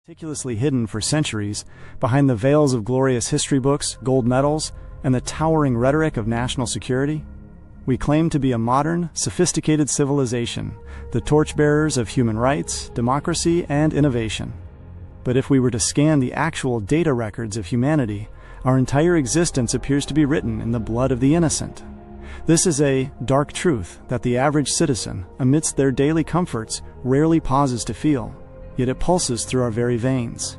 meticulously hidden for centuries behind the veils of glorious history books, gold medals, and the towering rhetoric of national security? We claim to be a modern, sophisticated civilization, the torchbearers of human rights, democracy, and innovation. But if we were to scan the actual data records of humanity, our entire existence appears to be written in the blood of the innocent. This is a dark truth that the average citizen, amidst their daily comforts, rarely pauses to feel, yet it pulses through our very veins.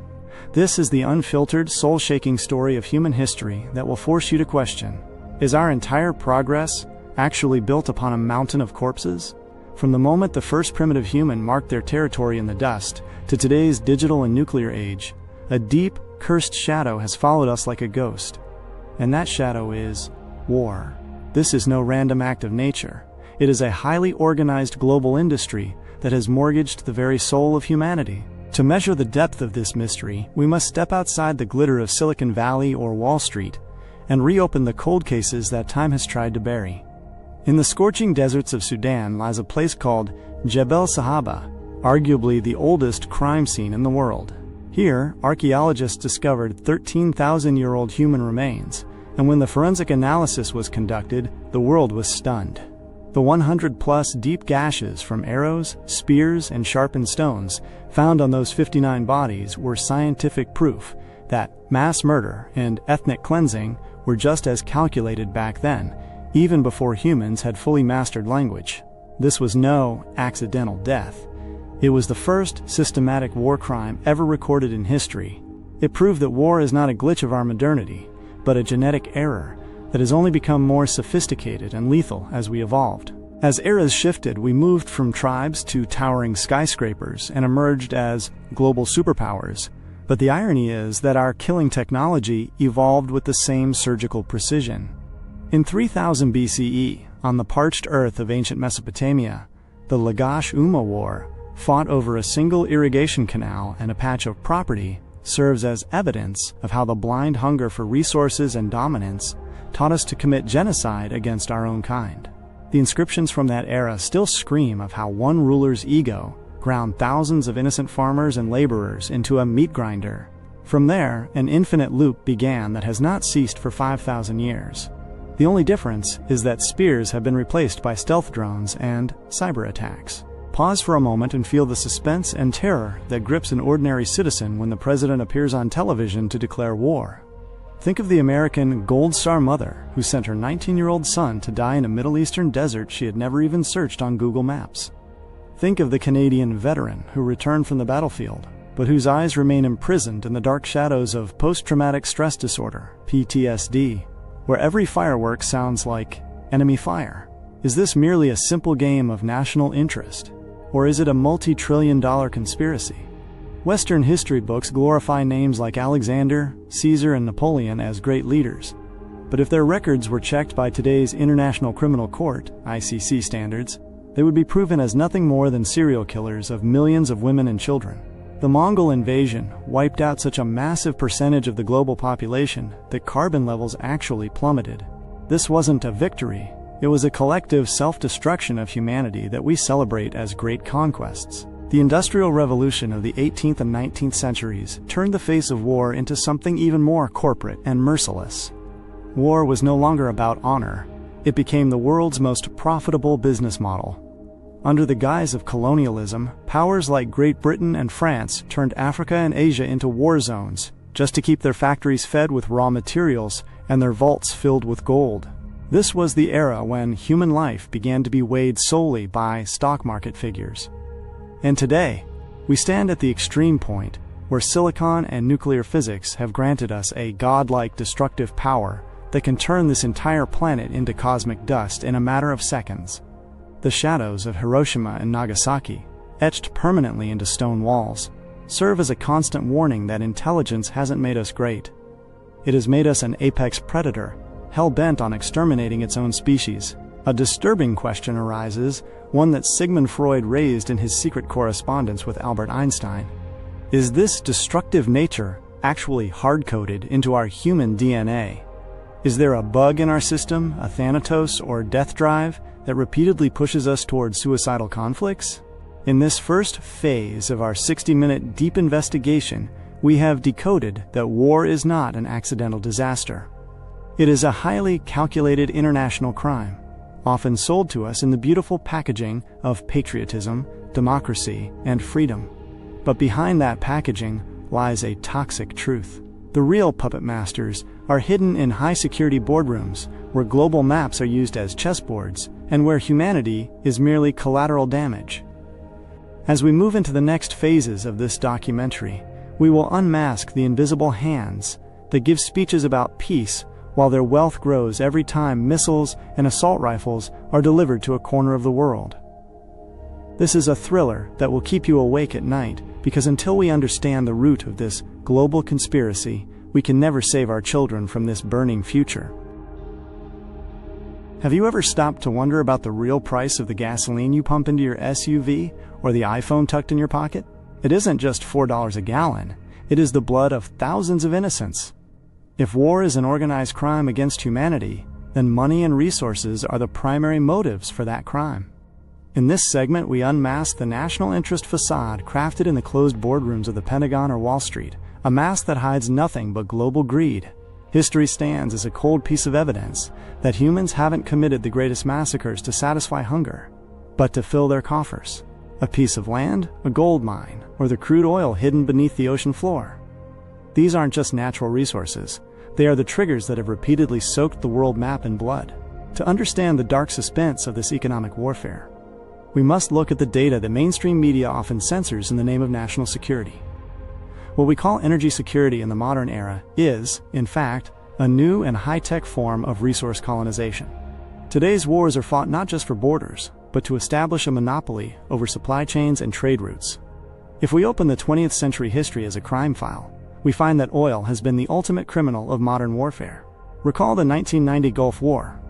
This is the unfiltered, soul-shaking story of human history that will force you to question, is our entire progress actually built upon a mountain of corpses? From the moment the first primitive human marked their territory in the dust, to today's digital and nuclear age, a deep, cursed shadow has followed us like a ghost. And that shadow is war. This is no random act of nature. It is a highly organized global industry that has mortgaged the very soul of humanity. To measure the depth of this mystery, we must step outside the glitter of Silicon Valley or Wall Street and reopen the cold cases that time has tried to bury. In the scorching deserts of Sudan lies a place called Jebel Sahaba, arguably the oldest crime scene in the world. Here, archaeologists discovered 13,000-year-old human remains, and when the forensic analysis was conducted, the world was stunned. The 100-plus deep gashes from arrows, spears, and sharpened stones found on those 59 bodies were scientific proof that mass murder and ethnic cleansing were just as calculated back then, even before humans had fully mastered language. This was no accidental death. It was the first systematic war crime ever recorded in history. It proved that war is not a glitch of our modernity, but a genetic error that has only become more sophisticated and lethal as we evolved. As eras shifted, we moved from tribes to towering skyscrapers and emerged as global superpowers. But the irony is that our killing technology evolved with the same surgical precision. In 3000 BCE, on the parched earth of ancient Mesopotamia, the Lagash-Umma War, fought over a single irrigation canal and a patch of property, serves as evidence of how the blind hunger for resources and dominance taught us to commit genocide against our own kind. The inscriptions from that era still scream of how one ruler's ego ground thousands of innocent farmers and laborers into a meat grinder. From there, an infinite loop began that has not ceased for 5,000 years. The only difference is that spears have been replaced by stealth drones and cyber attacks. Pause for a moment and feel the suspense and terror that grips an ordinary citizen when the president appears on television to declare war. Think of the American Gold Star mother who sent her 19-year-old son to die in a Middle Eastern desert she had never even searched on Google Maps. Think of the Canadian veteran who returned from the battlefield, but whose eyes remain imprisoned in the dark shadows of post-traumatic stress disorder, PTSD, where every firework sounds like enemy fire. Is this merely a simple game of national interest, or is it a multi-trillion-dollar conspiracy? Western history books glorify names like Alexander, Caesar, and Napoleon as great leaders. But if their records were checked by today's International Criminal Court, ICC standards, they would be proven as nothing more than serial killers of millions of women and children. The Mongol invasion wiped out such a massive percentage of the global population that carbon levels actually plummeted. This wasn't a victory. It was a collective self-destruction of humanity that we celebrate as great conquests. The Industrial Revolution of the 18th and 19th centuries turned the face of war into something even more corporate and merciless. War was no longer about honor. It became the world's most profitable business model. Under the guise of colonialism, powers like Great Britain and France turned Africa and Asia into war zones just to keep their factories fed with raw materials and their vaults filled with gold. This was the era when human life began to be weighed solely by stock market figures. And today, we stand at the extreme point where silicon and nuclear physics have granted us a godlike destructive power that can turn this entire planet into cosmic dust in a matter of seconds. The shadows of Hiroshima and Nagasaki, etched permanently into stone walls, serve as a constant warning that intelligence hasn't made us great. It has made us an apex predator, hell-bent on exterminating its own species. A disturbing question arises, one that Sigmund Freud raised in his secret correspondence with Albert Einstein. Is this destructive nature actually hard-coded into our human DNA? Is there a bug in our system, a thanatos or death drive, that repeatedly pushes us toward suicidal conflicts? In this first phase of our 60-minute deep investigation, we have decoded that war is not an accidental disaster. It is a highly calculated international crime, often sold to us in the beautiful packaging of patriotism, democracy, and freedom. But behind that packaging lies a toxic truth. The real puppet masters are hidden in high-security boardrooms where global maps are used as chessboards and where humanity is merely collateral damage. As we move into the next phases of this documentary, we will unmask the invisible hands that give speeches about peace while their wealth grows every time missiles and assault rifles are delivered to a corner of the world. This is a thriller that will keep you awake at night, because until we understand the root of this global conspiracy, we can never save our children from this burning future. Have you ever stopped to wonder about the real price of the gasoline you pump into your SUV or the iPhone tucked in your pocket? It isn't just $4 a gallon. It is the blood of thousands of innocents. If war is an organized crime against humanity, then money and resources are the primary motives for that crime. In this segment, we unmask the national interest facade crafted in the closed boardrooms of the Pentagon or Wall Street, a mask that hides nothing but global greed. History stands as a cold piece of evidence that humans haven't committed the greatest massacres to satisfy hunger, but to fill their coffers. A piece of land, a gold mine, or the crude oil hidden beneath the ocean floor. These aren't just natural resources. They are the triggers that have repeatedly soaked the world map in blood. To understand the dark suspense of this economic warfare, we must look at the data that mainstream media often censors in the name of national security. What we call energy security in the modern era is, in fact, a new and high-tech form of resource colonization. Today's wars are fought not just for borders, but to establish a monopoly over supply chains and trade routes. If we open the 20th century history as a crime file, we find that oil has been the ultimate criminal of modern warfare. Recall the 1990 Gulf War.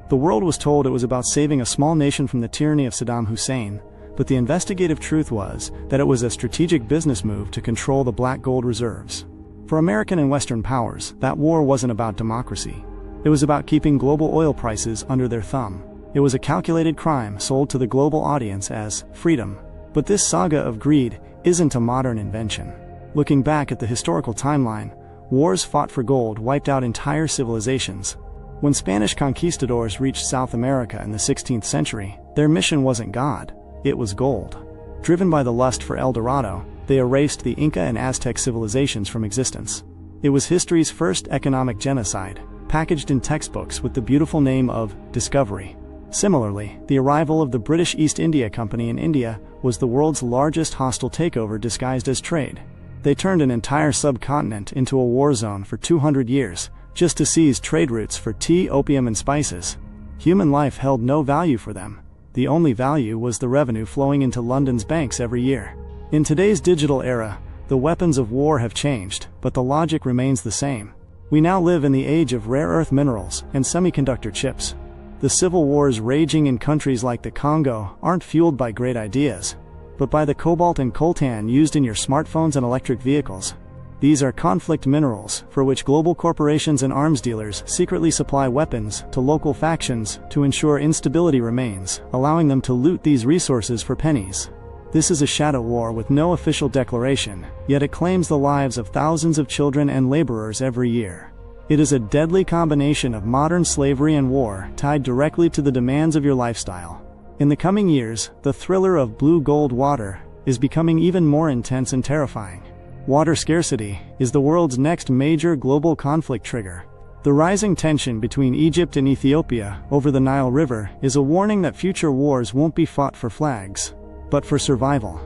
The world was told it was about saving a small nation from the tyranny of Saddam Hussein, but the investigative truth was that it was a strategic business move to control the black gold reserves. For American and Western powers, that war wasn't about democracy. It was about keeping global oil prices under their thumb. It was a calculated crime sold to the global audience as freedom. But this saga of greed isn't a modern invention. Looking back at the historical timeline, wars fought for gold wiped out entire civilizations. When Spanish conquistadors reached South America in the 16th century, their mission wasn't God, it was gold. Driven by the lust for El Dorado, they erased the Inca and Aztec civilizations from existence. It was history's first economic genocide, packaged in textbooks with the beautiful name of discovery. Similarly, the arrival of the British East India Company in India was the world's largest hostile takeover disguised as trade. They turned an entire subcontinent into a war zone for 200 years, just to seize trade routes for tea, opium, and spices. Human life held no value for them. The only value was the revenue flowing into London's banks every year. In today's digital era, the weapons of war have changed, but the logic remains the same. We now live in the age of rare earth minerals and semiconductor chips. The civil wars raging in countries like the Congo aren't fueled by great ideas, but by the cobalt and coltan used in your smartphones and electric vehicles. These are conflict minerals for which global corporations and arms dealers secretly supply weapons to local factions to ensure instability remains, allowing them to loot these resources for pennies. This is a shadow war with no official declaration, yet it claims the lives of thousands of children and laborers every year. It is a deadly combination of modern slavery and war tied directly to the demands of your lifestyle. In the coming years, the thriller of blue gold water is becoming even more intense and terrifying. Water scarcity is the world's next major global conflict trigger. The rising tension between Egypt and Ethiopia over the Nile River is a warning that future wars won't be fought for flags, but for survival.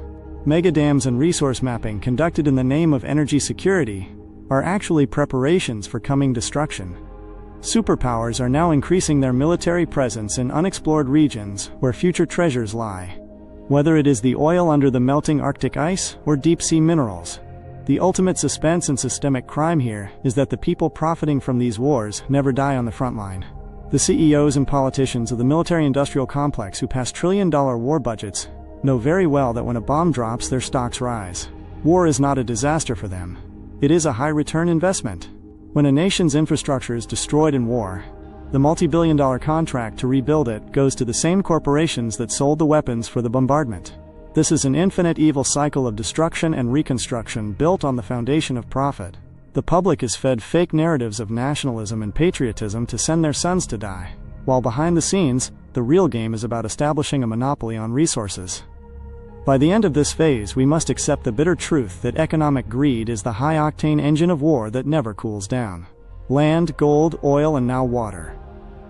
Megadams and resource mapping conducted in the name of energy security are actually preparations for coming destruction. Superpowers are now increasing their military presence in unexplored regions where future treasures lie. Whether it is the oil under the melting Arctic ice or deep-sea minerals, the ultimate suspense and systemic crime here is that the people profiting from these wars never die on the front line. The CEOs and politicians of the military-industrial complex who pass trillion-dollar war budgets know very well that when a bomb drops, their stocks rise. War is not a disaster for them. It is a high-return investment. When a nation's infrastructure is destroyed in war, the multi-billion-dollar contract to rebuild it goes to the same corporations that sold the weapons for the bombardment. This is an infinite evil cycle of destruction and reconstruction built on the foundation of profit. The public is fed fake narratives of nationalism and patriotism to send their sons to die, while behind the scenes, the real game is about establishing a monopoly on resources. By the end of this phase, we must accept the bitter truth that economic greed is the high-octane engine of war that never cools down. Land, gold, oil, and now water.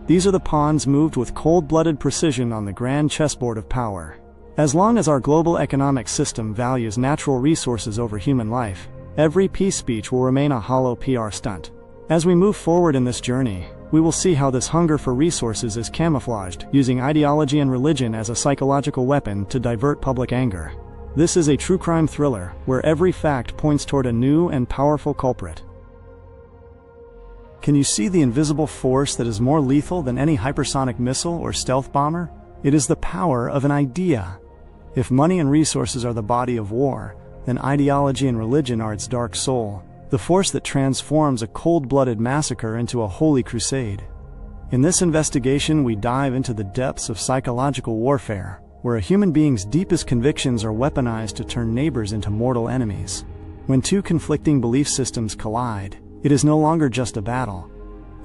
These are the pawns moved with cold-blooded precision on the grand chessboard of power. As long as our global economic system values natural resources over human life, every peace speech will remain a hollow PR stunt. As we move forward in this journey, we will see how this hunger for resources is camouflaged, using ideology and religion as a psychological weapon to divert public anger. This is a true crime thriller, where every fact points toward a new and powerful culprit. Can you see the invisible force that is more lethal than any hypersonic missile or stealth bomber? It is the power of an idea. If money and resources are the body of war, then ideology and religion are its dark soul, the force that transforms a cold-blooded massacre into a holy crusade. In this investigation, we dive into the depths of psychological warfare, where a human being's deepest convictions are weaponized to turn neighbors into mortal enemies. When two conflicting belief systems collide, it is no longer just a battle.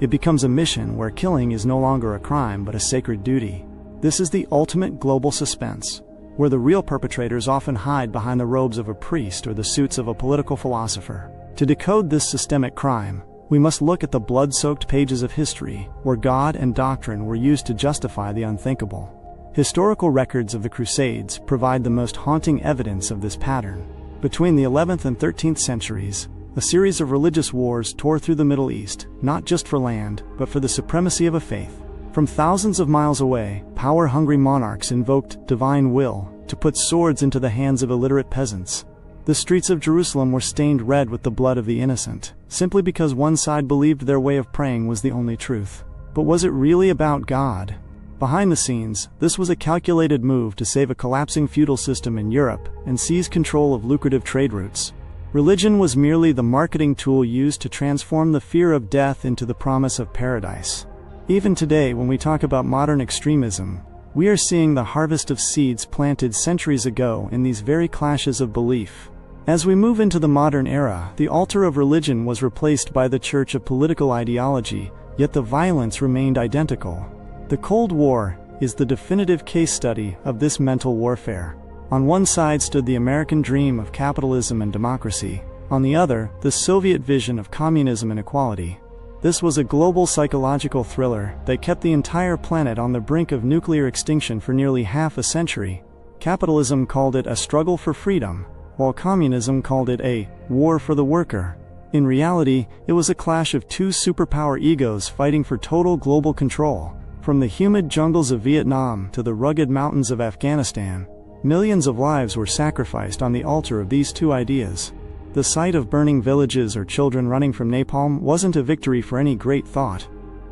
It becomes a mission where killing is no longer a crime but a sacred duty. This is the ultimate global suspense, where the real perpetrators often hide behind the robes of a priest or the suits of a political philosopher. To decode this systemic crime, we must look at the blood-soaked pages of history, where God and doctrine were used to justify the unthinkable. Historical records of the Crusades provide the most haunting evidence of this pattern. Between the 11th and 13th centuries, a series of religious wars tore through the Middle East, not just for land, but for the supremacy of a faith. From thousands of miles away, power-hungry monarchs invoked divine will to put swords into the hands of illiterate peasants. The streets of Jerusalem were stained red with the blood of the innocent, simply because one side believed their way of praying was the only truth. But was it really about God? Behind the scenes, this was a calculated move to save a collapsing feudal system in Europe and seize control of lucrative trade routes. Religion was merely the marketing tool used to transform the fear of death into the promise of paradise. Even today, when we talk about modern extremism, we are seeing the harvest of seeds planted centuries ago in these very clashes of belief. As we move into the modern era, the altar of religion was replaced by the church of political ideology, yet the violence remained identical. The Cold War is the definitive case study of this mental warfare. On one side stood the American dream of capitalism and democracy. On the other, the Soviet vision of communism and equality. This was a global psychological thriller that kept the entire planet on the brink of nuclear extinction for nearly half a century. Capitalism called it a struggle for freedom, while communism called it a war for the worker. In reality, it was a clash of two superpower egos fighting for total global control. From the humid jungles of Vietnam to the rugged mountains of Afghanistan, millions of lives were sacrificed on the altar of these two ideas. The sight of burning villages or children running from napalm wasn't a victory for any great thought.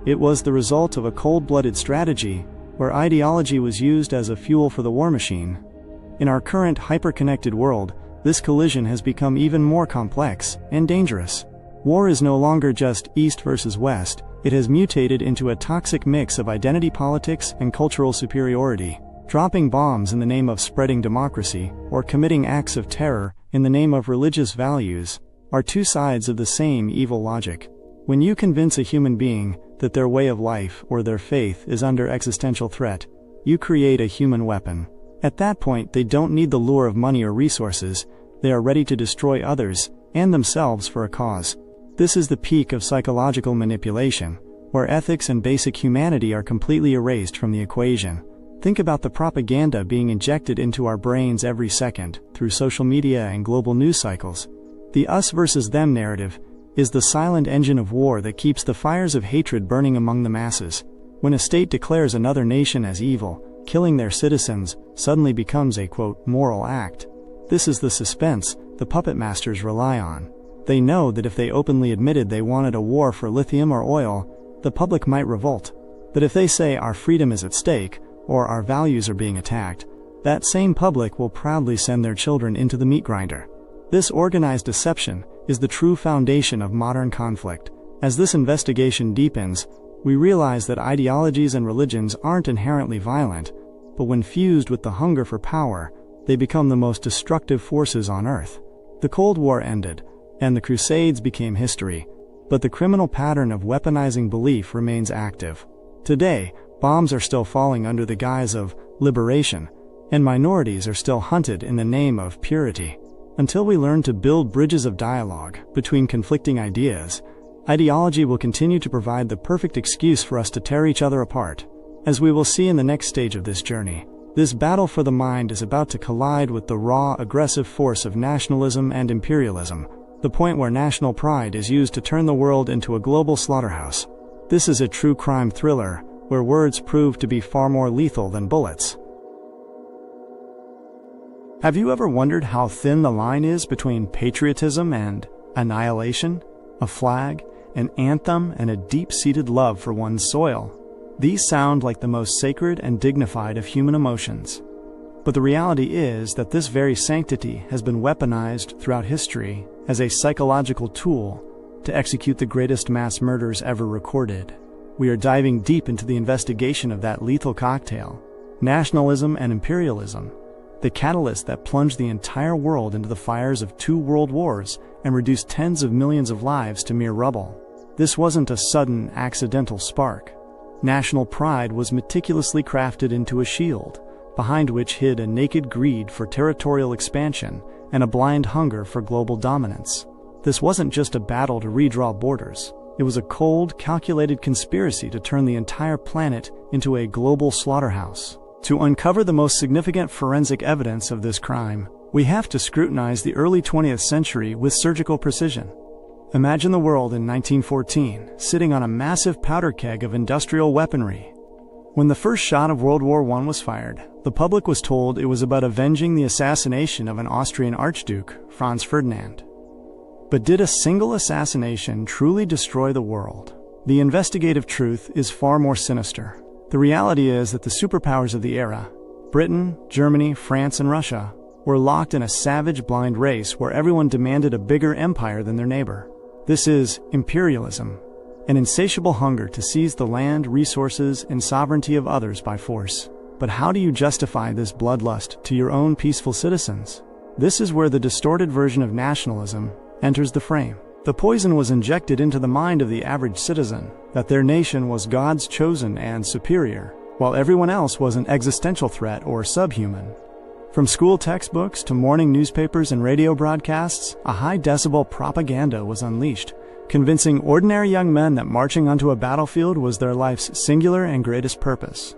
It was the result of a cold-blooded strategy, where ideology was used as a fuel for the war machine. In our current hyper-connected world, this collision has become even more complex and dangerous. War is no longer just East versus West, it has mutated into a toxic mix of identity politics and cultural superiority. Dropping bombs in the name of spreading democracy, or committing acts of terror in the name of religious values, are two sides of the same evil logic. When you convince a human being that their way of life or their faith is under existential threat, you create a human weapon. At that point, they don't need the lure of money or resources, they are ready to destroy others and themselves for a cause. This is the peak of psychological manipulation, where ethics and basic humanity are completely erased from the equation. Think about the propaganda being injected into our brains every second through social media and global news cycles. The us versus them narrative is the silent engine of war that keeps the fires of hatred burning among the masses. When a state declares another nation as evil, killing their citizens suddenly becomes a, quote, moral act. This is the suspense the puppet masters rely on. They know that if they openly admitted they wanted a war for lithium or oil, the public might revolt. But if they say our freedom is at stake, or our values are being attacked, that same public will proudly send their children into the meat grinder. This organized deception is the true foundation of modern conflict. As this investigation deepens, we realize that ideologies and religions aren't inherently violent, but when fused with the hunger for power, they become the most destructive forces on Earth. The Cold War ended, and the Crusades became history, but the criminal pattern of weaponizing belief remains active. Today, bombs are still falling under the guise of liberation, and minorities are still hunted in the name of purity. Until we learn to build bridges of dialogue between conflicting ideas, ideology will continue to provide the perfect excuse for us to tear each other apart. As we will see in the next stage of this journey, this battle for the mind is about to collide with the raw, aggressive force of nationalism and imperialism, the point where national pride is used to turn the world into a global slaughterhouse. This is a true crime thriller, where words prove to be far more lethal than bullets. Have you ever wondered how thin the line is between patriotism and annihilation? A flag, an anthem, and a deep-seated love for one's soil. These sound like the most sacred and dignified of human emotions. But the reality is that this very sanctity has been weaponized throughout history as a psychological tool to execute the greatest mass murders ever recorded. We are diving deep into the investigation of that lethal cocktail, nationalism and imperialism, the catalyst that plunged the entire world into the fires of 2 world wars and reduced tens of millions of lives to mere rubble. This wasn't a sudden, accidental spark. National pride was meticulously crafted into a shield, behind which hid a naked greed for territorial expansion and a blind hunger for global dominance. This wasn't just a battle to redraw borders. It was a cold, calculated conspiracy to turn the entire planet into a global slaughterhouse. To uncover the most significant forensic evidence of this crime, we have to scrutinize the early 20th century with surgical precision. Imagine the world in 1914, sitting on a massive powder keg of industrial weaponry. When the first shot of World War I was fired, the public was told it was about avenging the assassination of an Austrian Archduke, Franz Ferdinand. But did a single assassination truly destroy the world? The investigative truth is far more sinister. The reality is that the superpowers of the era, Britain, Germany, France, and Russia, were locked in a savage blind race where everyone demanded a bigger empire than their neighbor. This is imperialism, an insatiable hunger to seize the land, resources, and sovereignty of others by force. But how do you justify this bloodlust to your own peaceful citizens? This is where the distorted version of nationalism enters the frame. The poison was injected into the mind of the average citizen that their nation was God's chosen and superior, while everyone else was an existential threat or subhuman. From school textbooks to morning newspapers and radio broadcasts, a high-decibel propaganda was unleashed, convincing ordinary young men that marching onto a battlefield was their life's singular and greatest purpose.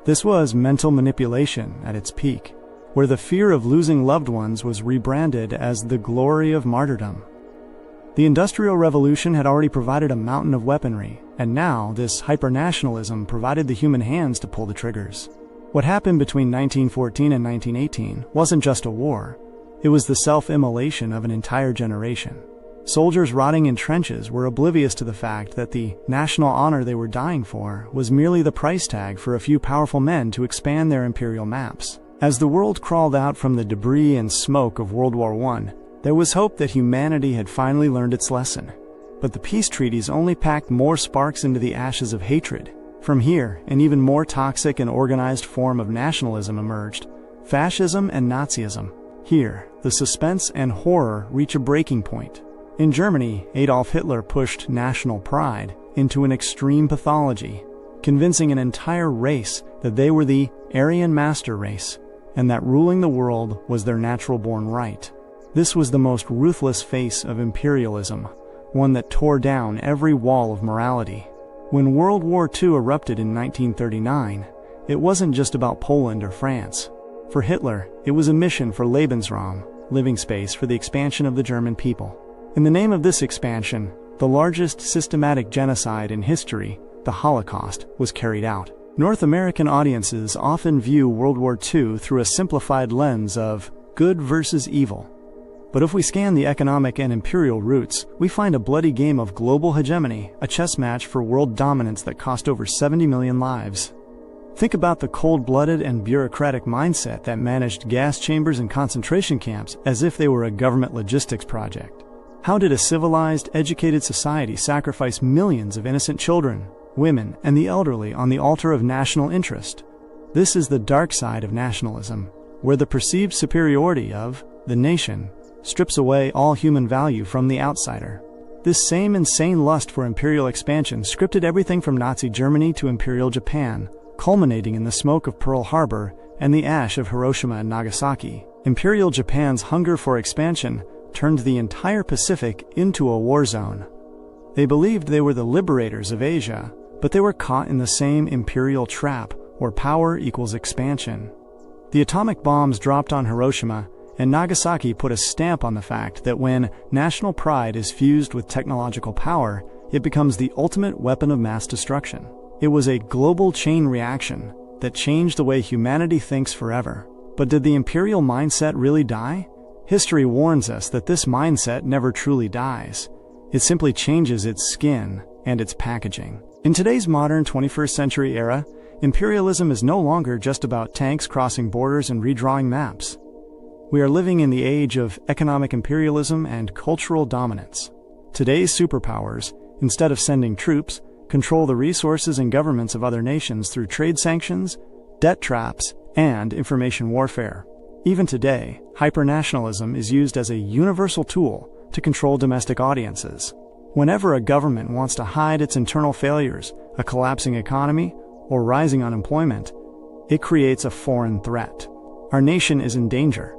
This was mental manipulation at its peak, where the fear of losing loved ones was rebranded as the glory of martyrdom. The Industrial Revolution had already provided a mountain of weaponry, and now this hyper-nationalism provided the human hands to pull the triggers. What happened between 1914 and 1918 wasn't just a war. It was the self-immolation of an entire generation. Soldiers rotting in trenches were oblivious to the fact that the national honor they were dying for was merely the price tag for a few powerful men to expand their imperial maps. As the world crawled out from the debris and smoke of World War I, there was hope that humanity had finally learned its lesson. But the peace treaties only packed more sparks into the ashes of hatred. From here, an even more toxic and organized form of nationalism emerged: fascism and Nazism. Here, the suspense and horror reach a breaking point. In Germany, Adolf Hitler pushed national pride into an extreme pathology, convincing an entire race that they were the Aryan master race, and that ruling the world was their natural-born right. This was the most ruthless face of imperialism, one that tore down every wall of morality. When World War II erupted in 1939, it wasn't just about Poland or France. For Hitler, it was a mission for Lebensraum, living space for the expansion of the German people. In the name of this expansion, the largest systematic genocide in history, the Holocaust, was carried out. North American audiences often view World War II through a simplified lens of good versus evil. But if we scan the economic and imperial roots, we find a bloody game of global hegemony, a chess match for world dominance that cost over 70 million lives. Think about the cold-blooded and bureaucratic mindset that managed gas chambers and concentration camps as if they were a government logistics project. How did a civilized, educated society sacrifice millions of innocent children, women, and the elderly on the altar of national interest? This is the dark side of nationalism. where the perceived superiority of the nation strips away all human value from the outsider. This same insane lust for imperial expansion scripted everything from Nazi Germany to Imperial Japan, culminating in the smoke of Pearl Harbor and the ash of Hiroshima and Nagasaki. Imperial Japan's hunger for expansion turned the entire Pacific into a war zone. They believed they were the liberators of Asia, but they were caught in the same imperial trap where power equals expansion. The atomic bombs dropped on Hiroshima and Nagasaki put a stamp on the fact that when national pride is fused with technological power, it becomes the ultimate weapon of mass destruction. It was a global chain reaction that changed the way humanity thinks forever. But did the imperial mindset really die? History warns us that this mindset never truly dies. It simply changes its skin and its packaging. In today's modern 21st century era, imperialism is no longer just about tanks crossing borders and redrawing maps. We are living in the age of economic imperialism and cultural dominance. Today's superpowers, instead of sending troops, control the resources and governments of other nations through trade sanctions, debt traps, and information warfare. Even today, hypernationalism is used as a universal tool to control domestic audiences. Whenever a government wants to hide its internal failures, a collapsing economy, or rising unemployment, it creates a foreign threat. Our nation is in danger.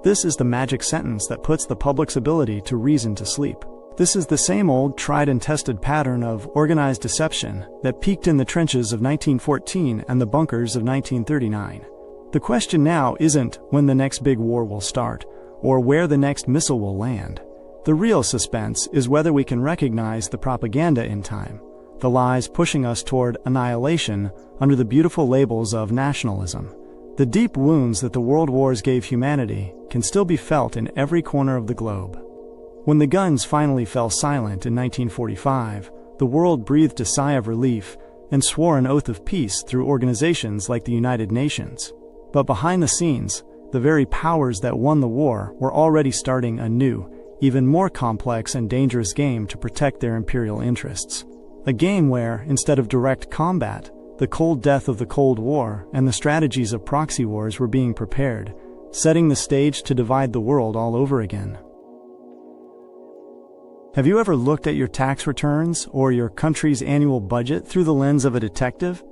This is the magic sentence that puts the public's ability to reason to sleep. This is the same old tried and tested pattern of organized deception that peaked in the trenches of 1914 and the bunkers of 1939. The question now isn't when the next big war will start, or where the next missile will land. The real suspense is whether we can recognize the propaganda in time, the lies pushing us toward annihilation under the beautiful labels of nationalism. The deep wounds that the world wars gave humanity can still be felt in every corner of the globe. When the guns finally fell silent in 1945, the world breathed a sigh of relief and swore an oath of peace through organizations like the United Nations. But behind the scenes, the very powers that won the war were already starting a new, even more complex and dangerous game to protect their imperial interests. A game where, instead of direct combat, the cold death of the Cold War and the strategies of proxy wars were being prepared, setting the stage to divide the world all over again. Have you ever looked at your tax returns or your country's annual budget through the lens of a detective?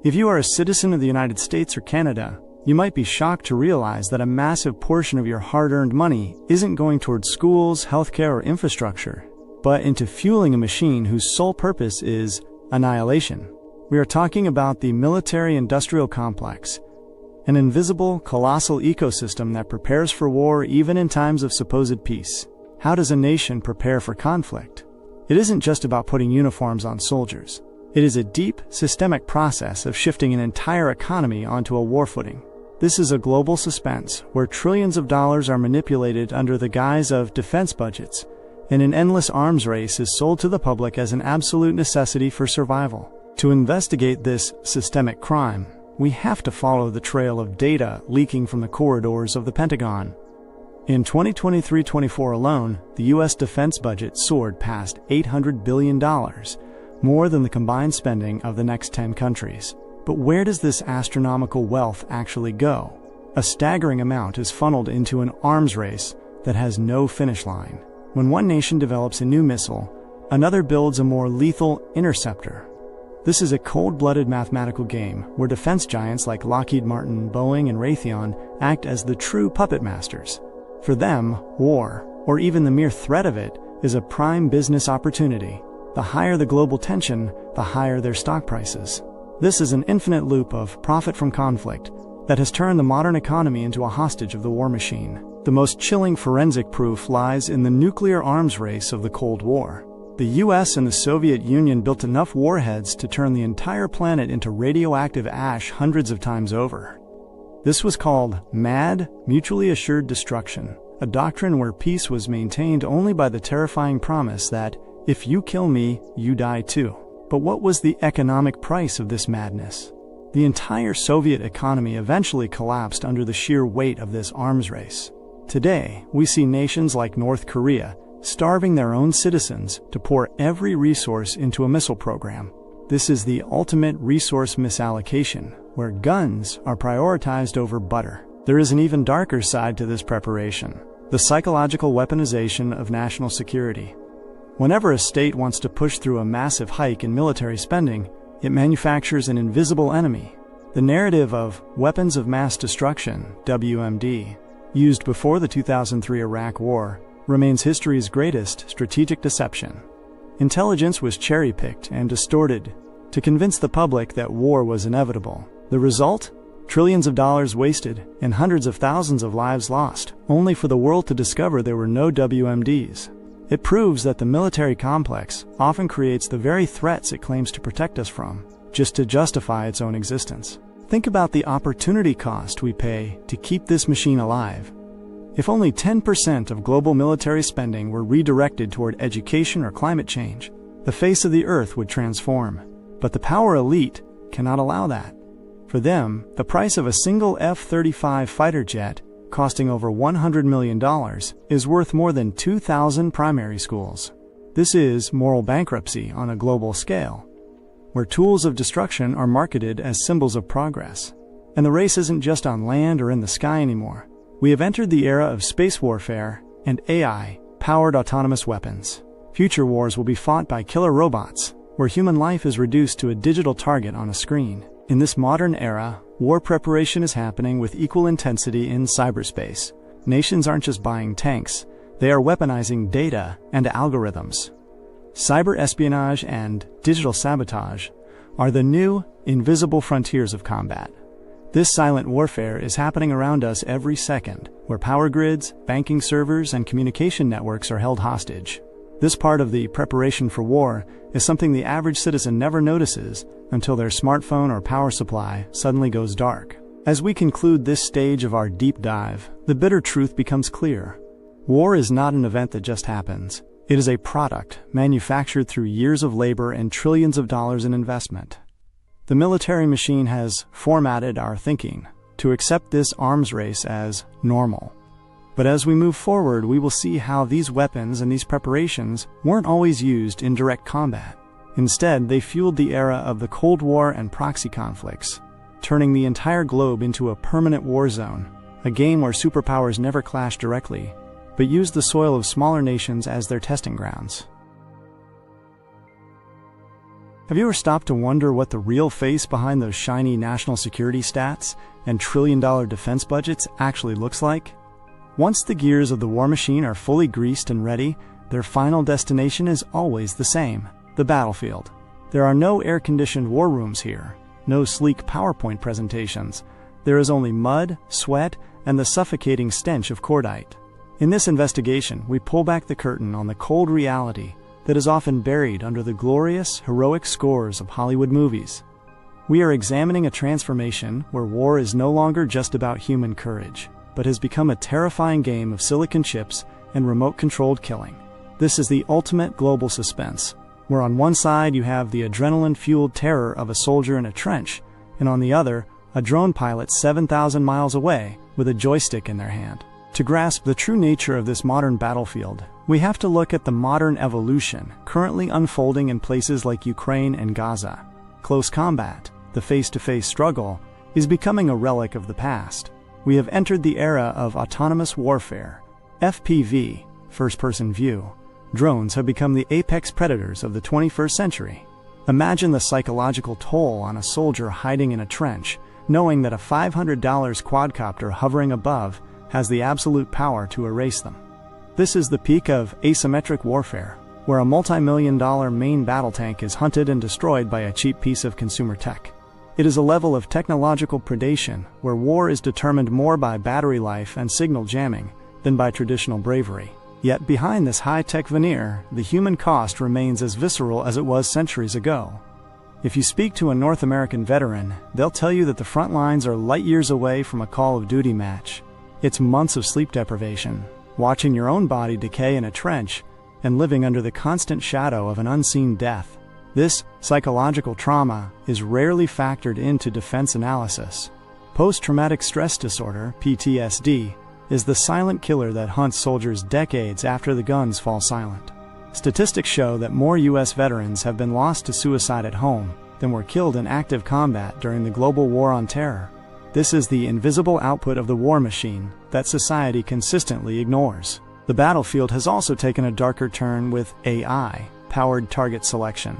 If you are a citizen of the United States or Canada, you might be shocked to realize that a massive portion of your hard-earned money isn't going towards schools, healthcare, or infrastructure, but into fueling a machine whose sole purpose is annihilation. We are talking about the military-industrial complex, an invisible, colossal ecosystem that prepares for war even in times of supposed peace. How does a nation prepare for conflict? It isn't just about putting uniforms on soldiers. It is a deep, systemic process of shifting an entire economy onto a war footing. This is a global suspense where trillions of dollars are manipulated under the guise of defense budgets, and an endless arms race is sold to the public as an absolute necessity for survival. To investigate this systemic crime, we have to follow the trail of data leaking from the corridors of the Pentagon. In 2023-24 alone, the U.S. defense budget soared past $800 billion, more than the combined spending of the next 10 countries. But where does this astronomical wealth actually go? A staggering amount is funneled into an arms race that has no finish line. When one nation develops a new missile, another builds a more lethal interceptor. This is a cold-blooded mathematical game where defense giants like Lockheed Martin, Boeing, and Raytheon act as the true puppet masters. For them, war, or even the mere threat of it, is a prime business opportunity. The higher the global tension, the higher their stock prices. This is an infinite loop of profit from conflict that has turned the modern economy into a hostage of the war machine. The most chilling forensic proof lies in the nuclear arms race of the Cold War. The US and the Soviet Union built enough warheads to turn the entire planet into radioactive ash hundreds of times over. This was called MAD, Mutually Assured Destruction, a doctrine where peace was maintained only by the terrifying promise that, if you kill me, you die too. But what was the economic price of this madness? The entire Soviet economy eventually collapsed under the sheer weight of this arms race. Today, we see nations like North Korea starving their own citizens to pour every resource into a missile program. This is the ultimate resource misallocation, where guns are prioritized over butter. There is an even darker side to this preparation: the psychological weaponization of national security. Whenever a state wants to push through a massive hike in military spending, it manufactures an invisible enemy. The narrative of weapons of mass destruction, WMD, used before the 2003 Iraq War, remains history's greatest strategic deception. Intelligence was cherry-picked and distorted to convince the public that war was inevitable. The result? Trillions of dollars wasted and hundreds of thousands of lives lost, only for the world to discover there were no WMDs. It proves that the military complex often creates the very threats it claims to protect us from, just to justify its own existence. Think about the opportunity cost we pay to keep this machine alive. If only 10% of global military spending were redirected toward education or climate change, the face of the earth would transform. But the power elite cannot allow that. For them, the price of a single F-35 fighter jet, costing over $100 million, is worth more than 2,000 primary schools. This is moral bankruptcy on a global scale, where tools of destruction are marketed as symbols of progress. And the race isn't just on land or in the sky anymore. We have entered the era of space warfare and AI-powered autonomous weapons. Future wars will be fought by killer robots, where human life is reduced to a digital target on a screen. In this modern era, war preparation is happening with equal intensity in cyberspace. Nations aren't just buying tanks, they are weaponizing data and algorithms. Cyber espionage and digital sabotage are the new, invisible frontiers of combat. This silent warfare is happening around us every second, where power grids, banking servers, and communication networks are held hostage. This part of the preparation for war is something the average citizen never notices until their smartphone or power supply suddenly goes dark. As we conclude this stage of our deep dive, the bitter truth becomes clear. War is not an event that just happens. It is a product manufactured through years of labor and trillions of dollars in investment. The military machine has formatted our thinking to accept this arms race as normal. But as we move forward, we will see how these weapons and these preparations weren't always used in direct combat. Instead, they fueled the era of the Cold War and proxy conflicts, turning the entire globe into a permanent war zone, a game where superpowers never clash directly, but use the soil of smaller nations as their testing grounds. Have you ever stopped to wonder what the real face behind those shiny national security stats and trillion-dollar defense budgets actually looks like? Once the gears of the war machine are fully greased and ready, their final destination is always the same: the battlefield. There are no air-conditioned war rooms here, no sleek PowerPoint presentations. There is only mud, sweat, and the suffocating stench of cordite. In this investigation, we pull back the curtain on the cold reality that is often buried under the glorious, heroic scores of Hollywood movies. We are examining a transformation where war is no longer just about human courage, but has become a terrifying game of silicon chips and remote-controlled killing. This is the ultimate global suspense, where on one side you have the adrenaline-fueled terror of a soldier in a trench, and on the other, a drone pilot 7,000 miles away with a joystick in their hand. To grasp the true nature of this modern battlefield, we have to look at the modern evolution currently unfolding in places like Ukraine and Gaza. Close combat, the face-to-face struggle, is becoming a relic of the past. We have entered the era of autonomous warfare. FPV, first-person view. Drones have become the apex predators of the 21st century. Imagine the psychological toll on a soldier hiding in a trench, knowing that a $500 quadcopter hovering above has the absolute power to erase them. This is the peak of asymmetric warfare, where a multi-million-dollar main battle tank is hunted and destroyed by a cheap piece of consumer tech. It is a level of technological predation where war is determined more by battery life and signal jamming than by traditional bravery. Yet behind this high-tech veneer, the human cost remains as visceral as it was centuries ago. If you speak to a North American veteran, they'll tell you that the front lines are light years away from a Call of Duty match. It's months of sleep deprivation, watching your own body decay in a trench, and living under the constant shadow of an unseen death. This psychological trauma is rarely factored into defense analysis. Post-traumatic stress disorder, PTSD, is the silent killer that hunts soldiers decades after the guns fall silent. Statistics show that more U.S. veterans have been lost to suicide at home than were killed in active combat during the global war on terror. This is the invisible output of the war machine that society consistently ignores. The battlefield has also taken a darker turn with AI-powered target selection.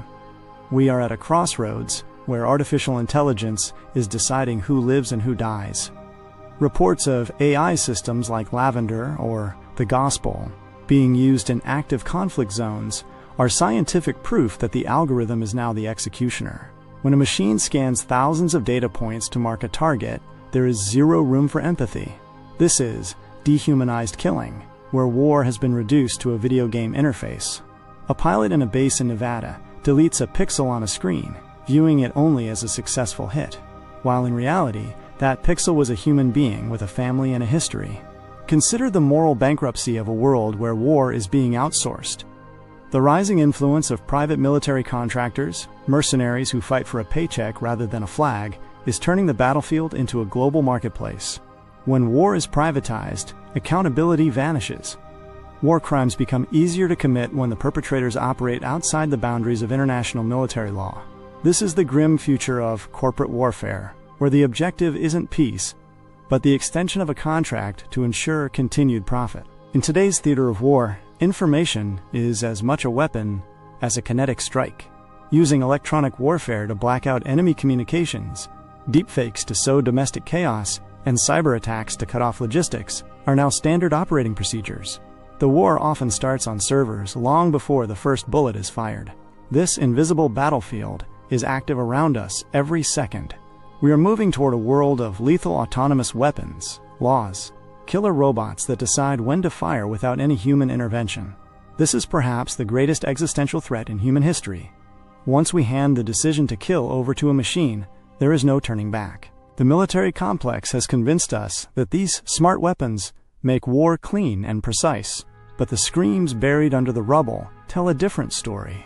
We are at a crossroads where artificial intelligence is deciding who lives and who dies. Reports of AI systems like Lavender or the Gospel being used in active conflict zones are scientific proof that the algorithm is now the executioner. When a machine scans thousands of data points to mark a target, there is zero room for empathy. This is dehumanized killing, where war has been reduced to a video game interface. A pilot in a base in Nevada deletes a pixel on a screen, viewing it only as a successful hit, while in reality, that pixel was a human being with a family and a history. Consider the moral bankruptcy of a world where war is being outsourced. The rising influence of private military contractors, mercenaries who fight for a paycheck rather than a flag, is turning the battlefield into a global marketplace. When war is privatized, accountability vanishes. War crimes become easier to commit when the perpetrators operate outside the boundaries of international military law. This is the grim future of corporate warfare, where the objective isn't peace, but the extension of a contract to ensure continued profit. In today's theater of war, information is as much a weapon as a kinetic strike. Using electronic warfare to black out enemy communications, deepfakes to sow domestic chaos, and cyber attacks to cut off logistics are now standard operating procedures. The war often starts on servers long before the first bullet is fired. This invisible battlefield is active around us every second. We are moving toward a world of lethal autonomous weapons, laws, killer robots that decide when to fire without any human intervention. This is perhaps the greatest existential threat in human history. Once we hand the decision to kill over to a machine, there is no turning back. The military complex has convinced us that these smart weapons make war clean and precise, but the screams buried under the rubble tell a different story.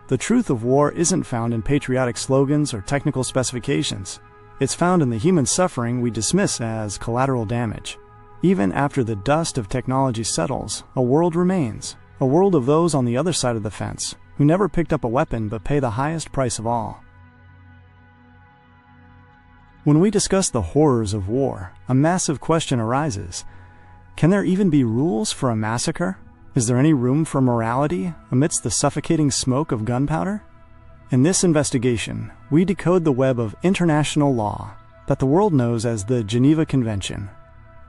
The truth of war isn't found in patriotic slogans or technical specifications. It's found in the human suffering we dismiss as collateral damage. Even after the dust of technology settles, a world remains, a world of those on the other side of the fence who never picked up a weapon but pay the highest price of all. When we discuss the horrors of war, a massive question arises. Can there even be rules for a massacre? Is there any room for morality amidst the suffocating smoke of gunpowder? In this investigation, we decode the web of international law that the world knows as the Geneva Convention.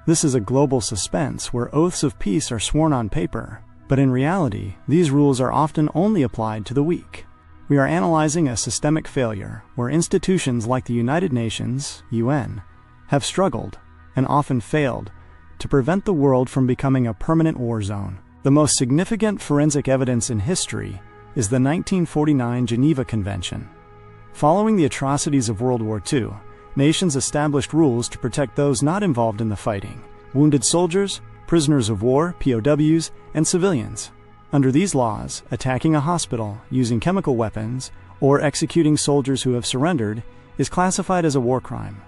This is a global suspense where oaths of peace are sworn on paper, but in reality, these rules are often only applied to the weak. We are analyzing a systemic failure where institutions like the United Nations, UN, have struggled, and often failed, to prevent the world from becoming a permanent war zone. The most significant forensic evidence in history is the 1949 Geneva Convention. Following the atrocities of World War II, nations established rules to protect those not involved in the fighting: wounded soldiers, prisoners of war, POWs, and civilians. Under these laws, attacking a hospital using chemical weapons or executing soldiers who have surrendered is classified as a war crime.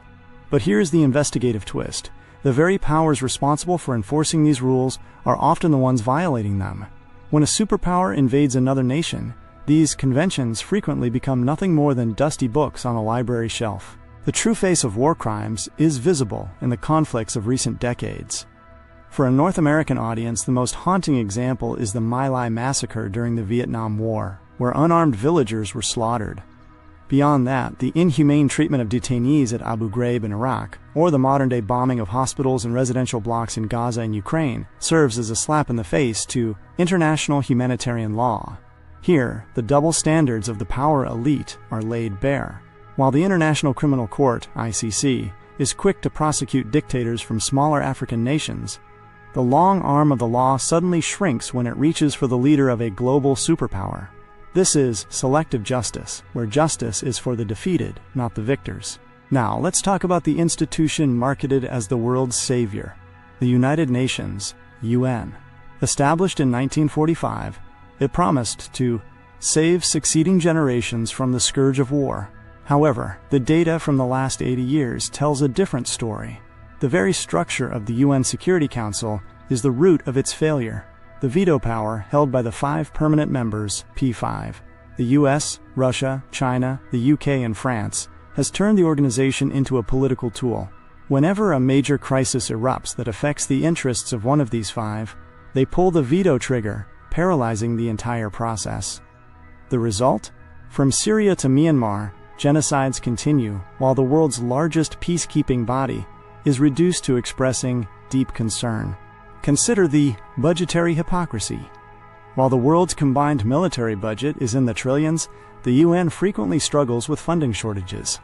But here's the investigative twist. The very powers responsible for enforcing these rules are often the ones violating them. When a superpower invades another nation, these conventions frequently become nothing more than dusty books on a library shelf. The true face of war crimes is visible in the conflicts of recent decades. For a North American audience, the most haunting example is the My Lai massacre during the Vietnam War, where unarmed villagers were slaughtered. Beyond that, the inhumane treatment of detainees at Abu Ghraib in Iraq, or the modern-day bombing of hospitals and residential blocks in Gaza and Ukraine, serves as a slap in the face to international humanitarian law. Here, the double standards of the power elite are laid bare. While the International Criminal Court, ICC, is quick to prosecute dictators from smaller African nations, the long arm of the law suddenly shrinks when it reaches for the leader of a global superpower. This is selective justice, where justice is for the defeated, not the victors. Now, let's talk about the institution marketed as the world's savior, the United Nations, UN. Established in 1945, it promised to save succeeding generations from the scourge of war. However, the data from the last 80 years tells a different story. The very structure of the UN Security Council is the root of its failure. The veto power held by the 5 permanent members, P5, the US, Russia, China, the UK, and France, has turned the organization into a political tool. Whenever a major crisis erupts that affects the interests of one of these five, they pull the veto trigger, paralyzing the entire process. The result? From Syria to Myanmar, genocides continue, while the world's largest peacekeeping body is reduced to expressing deep concern. Consider the budgetary hypocrisy. While the world's combined military budget is in the trillions, the UN frequently struggles with funding shortages.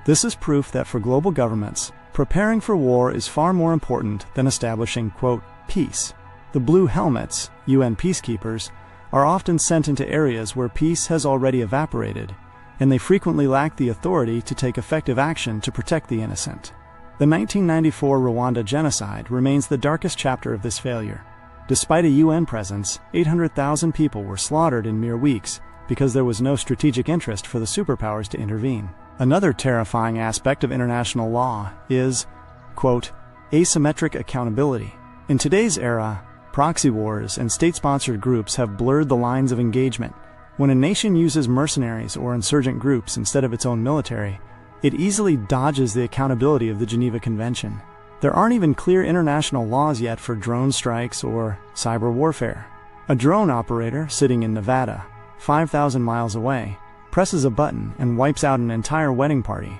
This is proof that for global governments, preparing for war is far more important than establishing, quote, peace. The blue helmets, UN peacekeepers, are often sent into areas where peace has already evaporated, and they frequently lack the authority to take effective action to protect the innocent. The 1994 Rwanda genocide remains the darkest chapter of this failure. Despite a UN presence, 800,000 people were slaughtered in mere weeks because there was no strategic interest for the superpowers to intervene. Another terrifying aspect of international law is, quote, asymmetric accountability. In today's era, proxy wars and state-sponsored groups have blurred the lines of engagement. When a nation uses mercenaries or insurgent groups instead of its own military, it easily dodges the accountability of the Geneva Convention. There aren't even clear international laws yet for drone strikes or cyber warfare. A drone operator sitting in Nevada, 5,000 miles away, presses a button and wipes out an entire wedding party,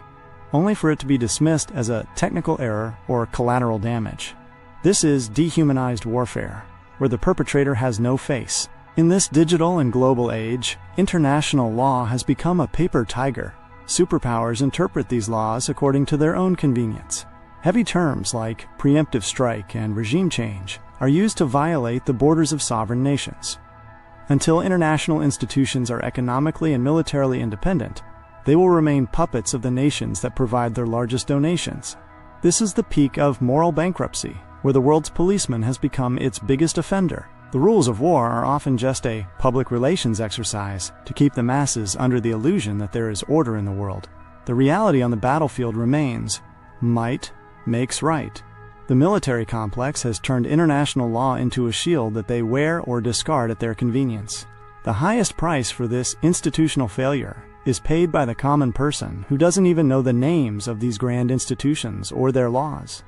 only for it to be dismissed as a technical error or collateral damage. This is dehumanized warfare, where the perpetrator has no face. In this digital and global age, international law has become a paper tiger. Superpowers interpret these laws according to their own convenience. Heavy terms like preemptive strike and regime change are used to violate the borders of sovereign nations. Until international institutions are economically and militarily independent, they will remain puppets of the nations that provide their largest donations. This is the peak of moral bankruptcy, where the world's policeman has become its biggest offender. The rules of war are often just a public relations exercise to keep the masses under the illusion that there is order in the world. The reality on the battlefield remains, might makes right. The military complex has turned international law into a shield that they wear or discard at their convenience. The highest price for this institutional failure is paid by the common person who doesn't even know the names of these grand institutions or their laws.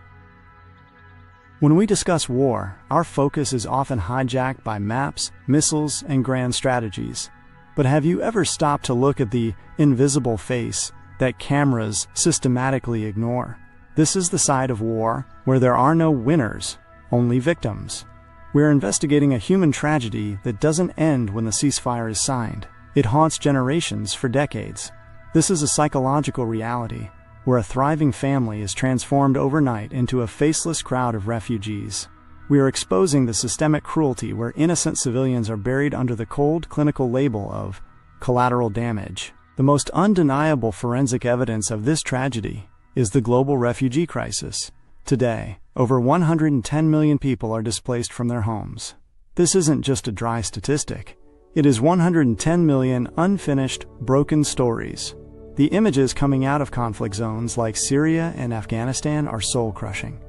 When we discuss war, our focus is often hijacked by maps, missiles, and grand strategies. But have you ever stopped to look at the invisible face that cameras systematically ignore? This is the side of war where there are no winners, only victims. We're investigating a human tragedy that doesn't end when the ceasefire is signed. It haunts generations for decades. This is a psychological reality where a thriving family is transformed overnight into a faceless crowd of refugees. We are exposing the systemic cruelty where innocent civilians are buried under the cold clinical label of collateral damage. The most undeniable forensic evidence of this tragedy is the global refugee crisis. Today, over 110 million people are displaced from their homes. This isn't just a dry statistic. It is 110 million unfinished, broken stories. The images coming out of conflict zones like Syria and Afghanistan are soul-crushing.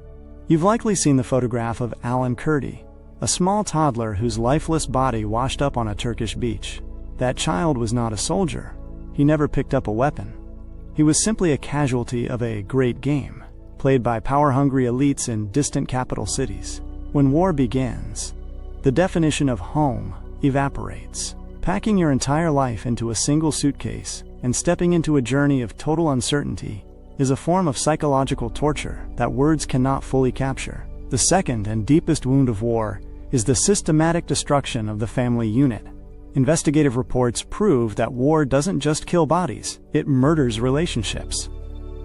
You've likely seen the photograph of Alan Kurdi, a small toddler whose lifeless body washed up on a Turkish beach. That child was not a soldier. He never picked up a weapon. He was simply a casualty of a great game, played by power-hungry elites in distant capital cities. When war begins, the definition of home evaporates. Packing your entire life into a single suitcase and stepping into a journey of total uncertainty is a form of psychological torture that words cannot fully capture. The second and deepest wound of war is the systematic destruction of the family unit. Investigative reports prove that war doesn't just kill bodies, it murders relationships.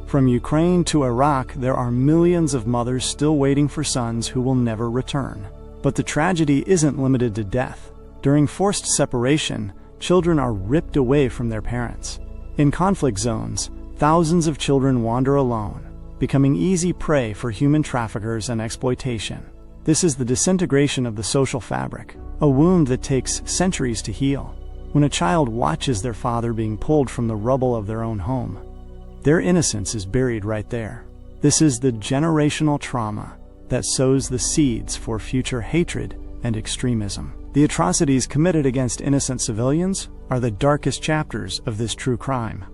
From Ukraine to Iraq, there are millions of mothers still waiting for sons who will never return. But the tragedy isn't limited to death. During forced separation, children are ripped away from their parents. In conflict zones, thousands of children wander alone, becoming easy prey for human traffickers and exploitation. This is the disintegration of the social fabric, a wound that takes centuries to heal. When a child watches their father being pulled from the rubble of their own home, their innocence is buried right there. This is the generational trauma that sows the seeds for future hatred and extremism. The atrocities committed against innocent civilians are the darkest chapters of this true crime.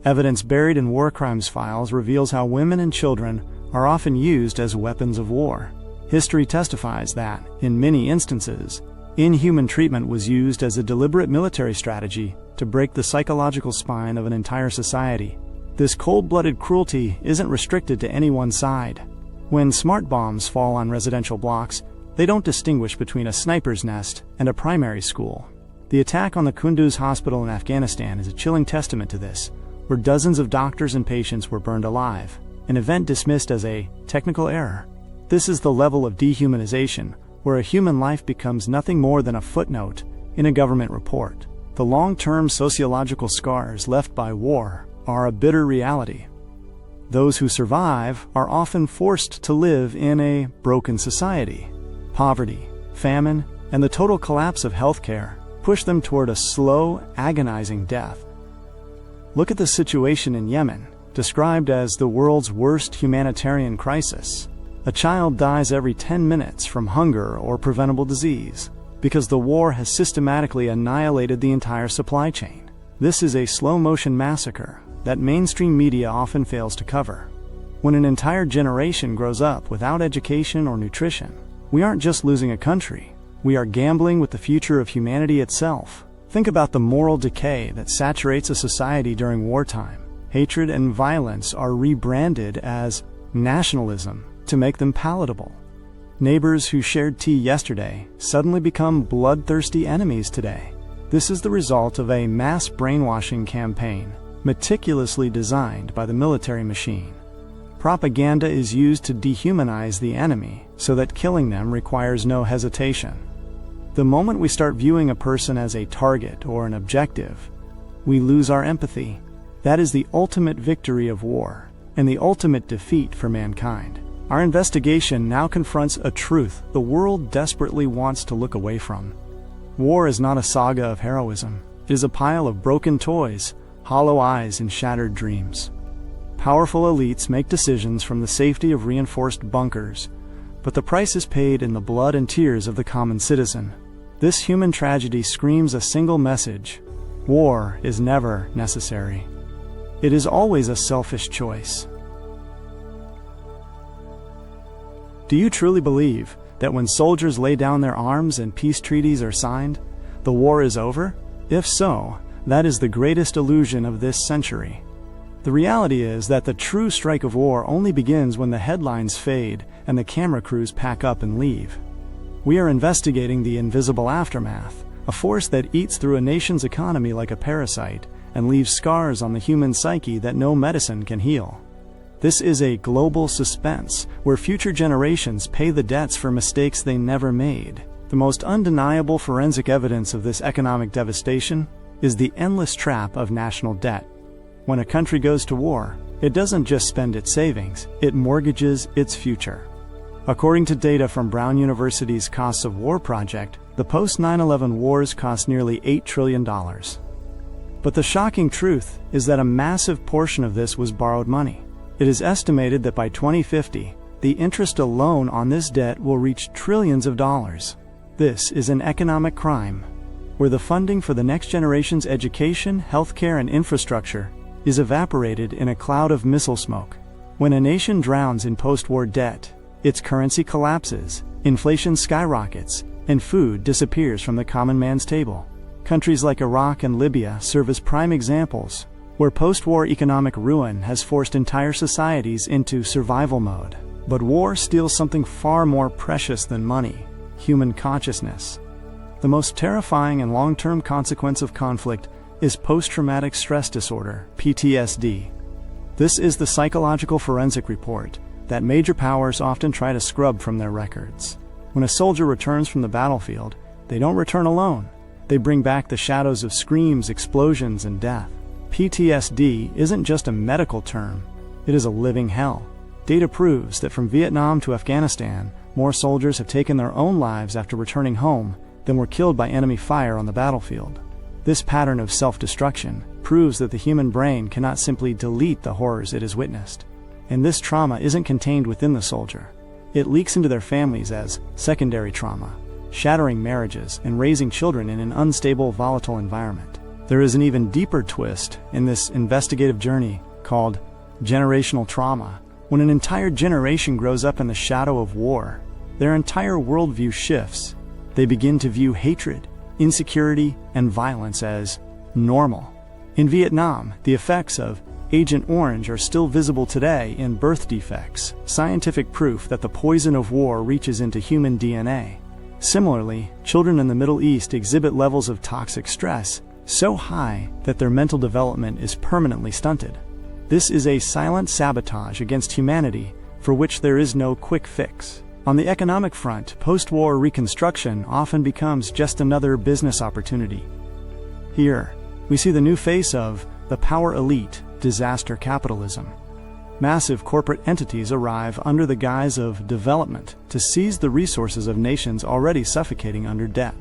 Evidence buried in war crimes files reveals how women and children are often used as weapons of war. History testifies that, in many instances, inhuman treatment was used as a deliberate military strategy to break the psychological spine of an entire society. This cold-blooded cruelty isn't restricted to any one side. When smart bombs fall on residential blocks, they don't distinguish between a sniper's nest and a primary school. The attack on the Kunduz hospital in Afghanistan is a chilling testament to this, where dozens of doctors and patients were burned alive, an event dismissed as a technical error. This is the level of dehumanization where a human life becomes nothing more than a footnote in a government report. The long-term sociological scars left by war are a bitter reality. Those who survive are often forced to live in a broken society. Poverty, famine, and the total collapse of healthcare push them toward a slow, agonizing death. Look at the situation in Yemen, described as the world's worst humanitarian crisis. A child dies every 10 minutes from hunger or preventable disease because the war has systematically annihilated the entire supply chain. This is a slow-motion massacre that mainstream media often fails to cover. When an entire generation grows up without education or nutrition, we aren't just losing a country, we are gambling with the future of humanity itself. Think about the moral decay that saturates a society during wartime. Hatred and violence are rebranded as nationalism to make them palatable. Neighbors who shared tea yesterday suddenly become bloodthirsty enemies today. This is the result of a mass brainwashing campaign, meticulously designed by the military machine. Propaganda is used to dehumanize the enemy so that killing them requires no hesitation. The moment we start viewing a person as a target or an objective, we lose our empathy. That is the ultimate victory of war and the ultimate defeat for mankind. Our investigation now confronts a truth the world desperately wants to look away from. War is not a saga of heroism. It is a pile of broken toys, hollow eyes, and shattered dreams. Powerful elites make decisions from the safety of reinforced bunkers, but the price is paid in the blood and tears of the common citizen. This human tragedy screams a single message: war is never necessary. It is always a selfish choice. Do you truly believe that when soldiers lay down their arms and peace treaties are signed, the war is over? If so, that is the greatest illusion of this century. The reality is that the true strike of war only begins when the headlines fade and the camera crews pack up and leave. We are investigating the invisible aftermath, a force that eats through a nation's economy like a parasite and leaves scars on the human psyche that no medicine can heal. This is a global suspense where future generations pay the debts for mistakes they never made. The most undeniable forensic evidence of this economic devastation is the endless trap of national debt. When a country goes to war, it doesn't just spend its savings, it mortgages its future. According to data from Brown University's Costs of War project, the post-9/11 wars cost nearly $8 trillion. But the shocking truth is that a massive portion of this was borrowed money. It is estimated that by 2050, the interest alone on this debt will reach trillions of dollars. This is an economic crime, where the funding for the next generation's education, healthcare, and infrastructure is evaporated in a cloud of missile smoke. When a nation drowns in post-war debt, its currency collapses, inflation skyrockets, and food disappears from the common man's table. Countries like Iraq and Libya serve as prime examples, where post-war economic ruin has forced entire societies into survival mode. But war steals something far more precious than money: human consciousness. The most terrifying and long-term consequence of conflict is post-traumatic stress disorder, PTSD. This is the psychological forensic report that major powers often try to scrub from their records. When a soldier returns from the battlefield, they don't return alone. They bring back the shadows of screams, explosions, and death. PTSD isn't just a medical term, it is a living hell. Data proves that from Vietnam to Afghanistan, more soldiers have taken their own lives after returning home than were killed by enemy fire on the battlefield. This pattern of self-destruction proves that the human brain cannot simply delete the horrors it has witnessed. And this trauma isn't contained within the soldier. It leaks into their families as secondary trauma, shattering marriages and raising children in an unstable, volatile environment. There is an even deeper twist in this investigative journey called generational trauma, When an entire generation grows up in the shadow of war, their entire worldview shifts. They begin to view hatred, insecurity, and violence as normal. In Vietnam, the effects of Agent Orange are still visible today in birth defects, scientific proof that the poison of war reaches into human DNA. Similarly, children in the Middle East exhibit levels of toxic stress so high that their mental development is permanently stunted. This is a silent sabotage against humanity for which there is no quick fix. On the economic front, post-war reconstruction often becomes just another business opportunity. Here, we see the new face of the power elite, disaster capitalism. Massive corporate entities arrive under the guise of development to seize the resources of nations already suffocating under debt.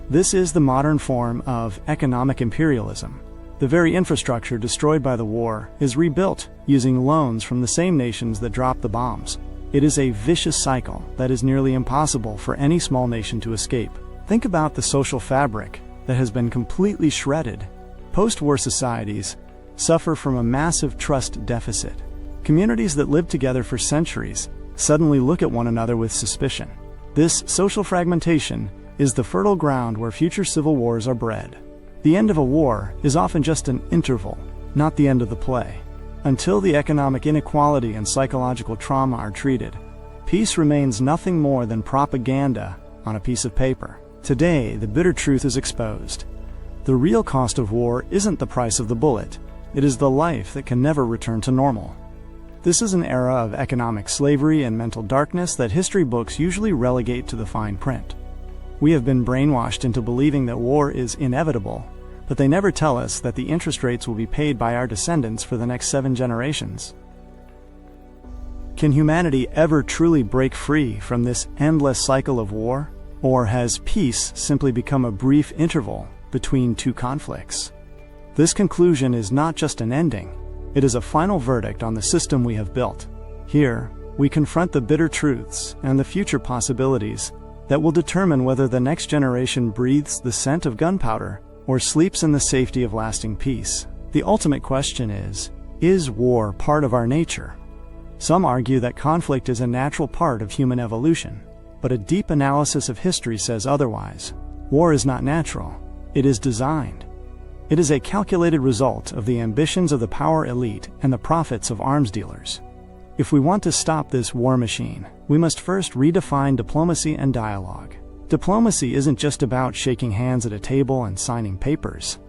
This is the modern form of economic imperialism. The very infrastructure destroyed by the war is rebuilt using loans from the same nations that dropped the bombs. It is a vicious cycle that is nearly impossible for any small nation to escape. Think about the social fabric that has been completely shredded. Post-war societies suffer from a massive trust deficit. Communities that lived together for centuries suddenly look at one another with suspicion. This social fragmentation is the fertile ground where future civil wars are bred. The end of a war is often just an interval, not the end of the play. Until the economic inequality and psychological trauma are treated, peace remains nothing more than propaganda on a piece of paper. Today, the bitter truth is exposed. The real cost of war isn't the price of the bullet. It is the life that can never return to normal. This is an era of economic slavery and mental darkness that history books usually relegate to the fine print. We have been brainwashed into believing that war is inevitable, but they never tell us that the interest rates will be paid by our descendants for the next 7 generations. Can humanity ever truly break free from this endless cycle of war? Or has peace simply become a brief interval between two conflicts? This conclusion is not just an ending, it is a final verdict on the system we have built. Here, we confront the bitter truths and the future possibilities that will determine whether the next generation breathes the scent of gunpowder or sleeps in the safety of lasting peace. The ultimate question is war part of our nature? Some argue that conflict is a natural part of human evolution, but a deep analysis of history says otherwise. War is not natural, it is designed. It is a calculated result of the ambitions of the power elite and the profits of arms dealers. If we want to stop this war machine, we must first redefine diplomacy and dialogue. Diplomacy isn't just about shaking hands at a table and signing papers.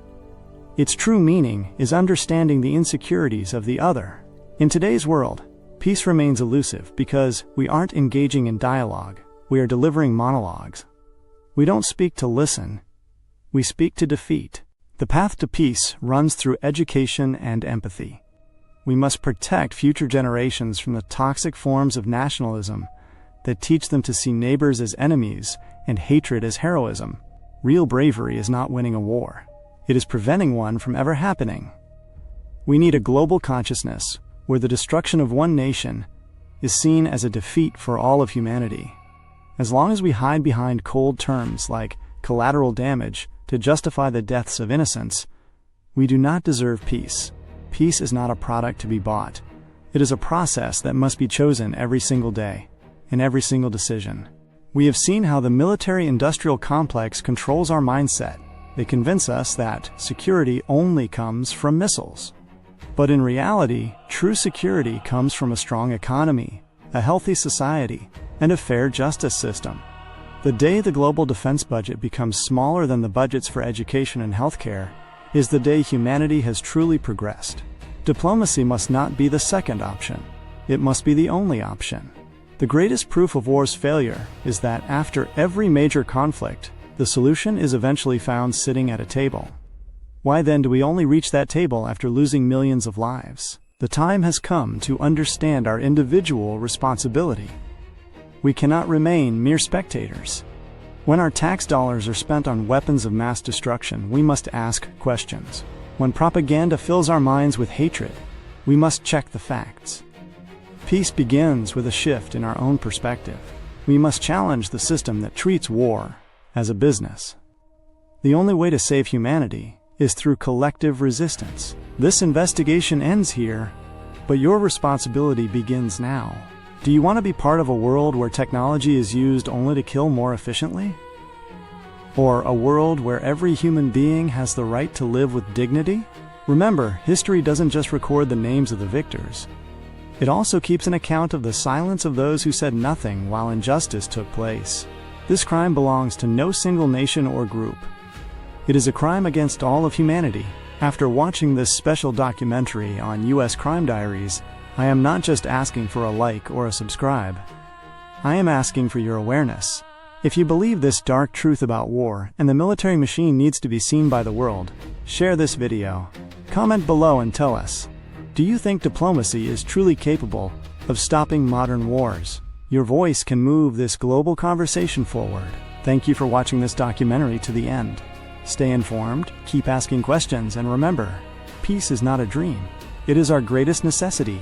Its true meaning is understanding the insecurities of the other. In today's world, peace remains elusive because we aren't engaging in dialogue, we are delivering monologues. We don't speak to listen, we speak to defeat. The path to peace runs through education and empathy. We must protect future generations from the toxic forms of nationalism that teach them to see neighbors as enemies and hatred as heroism. Real bravery is not winning a war. It is preventing one from ever happening. We need a global consciousness where the destruction of one nation is seen as a defeat for all of humanity. As long as we hide behind cold terms like collateral damage to justify the deaths of innocents, we do not deserve peace. Peace is not a product to be bought. It is a process that must be chosen every single day, in every single decision. We have seen how the military-industrial complex controls our mindset. They convince us that security only comes from missiles. But in reality, true security comes from a strong economy, a healthy society, and a fair justice system. The day the global defense budget becomes smaller than the budgets for education and healthcare is the day humanity has truly progressed. Diplomacy must not be the second option. It must be the only option. The greatest proof of war's failure is that after every major conflict, the solution is eventually found sitting at a table. Why then do we only reach that table after losing millions of lives? The time has come to understand our individual responsibility. We cannot remain mere spectators. When our tax dollars are spent on weapons of mass destruction, we must ask questions. When propaganda fills our minds with hatred, we must check the facts. Peace begins with a shift in our own perspective. We must challenge the system that treats war as a business. The only way to save humanity is through collective resistance. This investigation ends here, But your responsibility begins now. Do you want to be part of a world where technology is used only to kill more efficiently? Or a world where every human being has the right to live with dignity? Remember, history doesn't just record the names of the victors. It also keeps an account of the silence of those who said nothing while injustice took place. This crime belongs to no single nation or group. It is a crime against all of humanity. After watching this special documentary on U.S. Crime Diaries, I am not just asking for a like or a subscribe. I am asking for your awareness. If you believe this dark truth about war and the military machine needs to be seen by the world, share this video. Comment below and tell us, do you think diplomacy is truly capable of stopping modern wars? Your voice can move this global conversation forward. Thank you for watching this documentary to the end. Stay informed, keep asking questions, and remember, peace is not a dream. It is our greatest necessity.